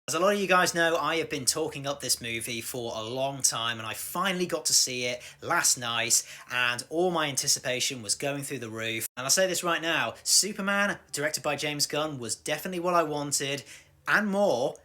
As a lot of you guys know, I have been talking up this movie for a long time and I finally got to see it last night and all my anticipation was going through the roof. And I'll say this right now, Superman, directed by James Gunn, was definitely what I wanted and more,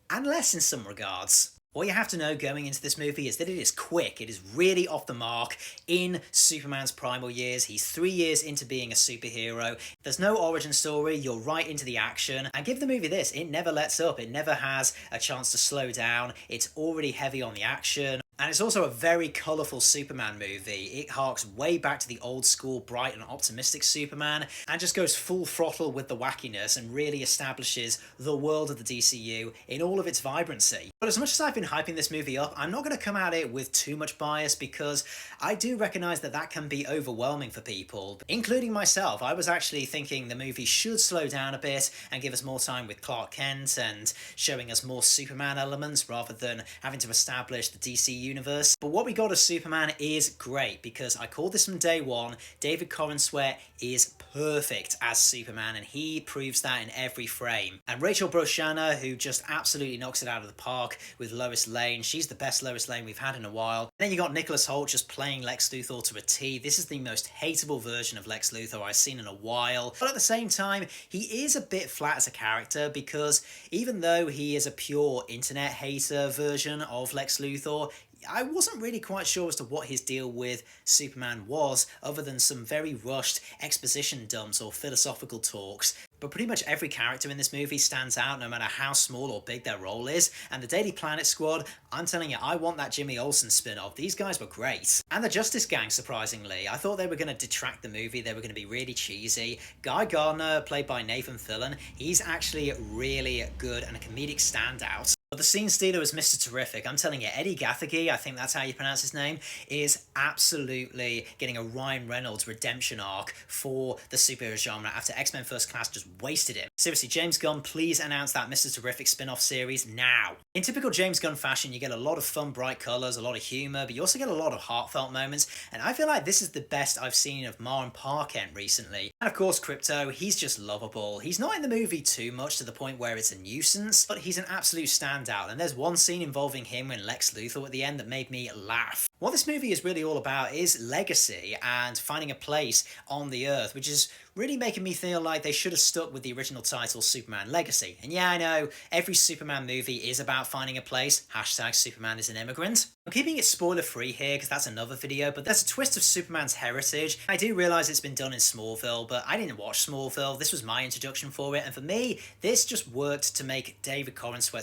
and less in some regards. All you have to know going into this movie is that it is quick. It is really off the mark in Superman's primal years. He's 3 years into being a superhero. There's no origin story. You're right into the action. And give the movie this, it never lets up. It never has a chance to slow down. It's already heavy on the action. And it's also a very colourful Superman movie. It harks way back to the old school, bright and optimistic Superman, and just goes full throttle with the wackiness and really establishes the world of the DCU in all of its vibrancy. But as much as I've been hyping this movie up, I'm not going to come at it with too much bias because I do recognise that that can be overwhelming for people, including myself. I was actually thinking the movie should slow down a bit and give us more time with Clark Kent and showing us more Superman elements rather than having to establish the DC universe. But what we got as Superman is great because I called this from day one. David Corenswet is perfect as Superman and he proves that in every frame. And Rachel Brosnahan, who just absolutely knocks it out of the park with Lois Lane. She's the best Lois Lane we've had in a while. And then you got Nicholas Hoult just playing Lex Luthor to a T. This is the most hateable version of Lex Luthor I've seen in a while. But at the same time, he is a bit flat as a character because even though he is a pure internet hater version of Lex Luthor, I wasn't really quite sure as to what his deal with Superman was, other than some very rushed exposition dumps or philosophical talks. But pretty much every character in this movie stands out no matter how small or big their role is, and the Daily Planet squad, I'm telling you, I want that Jimmy Olsen spin-off. These guys were great. And the Justice Gang, surprisingly. I thought they were going to detract the movie, they were going to be really cheesy. Guy Gardner, played by Nathan Fillion, he's actually really good and a comedic standout. But the scene stealer is Mr. Terrific. I'm telling you, Eddie Gathegi, I think that's how you pronounce his name, is absolutely getting a Ryan Reynolds redemption arc for the superhero genre after X-Men First Class just wasted him. Seriously, James Gunn, please announce that Mr. Terrific spin-off series now. In typical James Gunn fashion, you get a lot of fun, bright colours, a lot of humour, but you also get a lot of heartfelt moments, and I feel like this is the best I've seen of Maren Parkent recently. And of course, Krypto, he's just lovable. He's not in the movie too much to the point where it's a nuisance, but he's an absolute standout, and there's one scene involving him and Lex Luthor at the end that made me laugh. What this movie is really all about is legacy and finding a place on the Earth, which is really making me feel like they should have stuck with the original title Superman Legacy. And yeah, I know, every Superman movie is about finding a place, hashtag Superman is an immigrant. I'm keeping it spoiler free here because that's another video, but there's a twist of Superman's heritage. I do realise it's been done in Smallville, but I didn't watch Smallville, this was my introduction for it, and for me, this just worked to make David Corenswet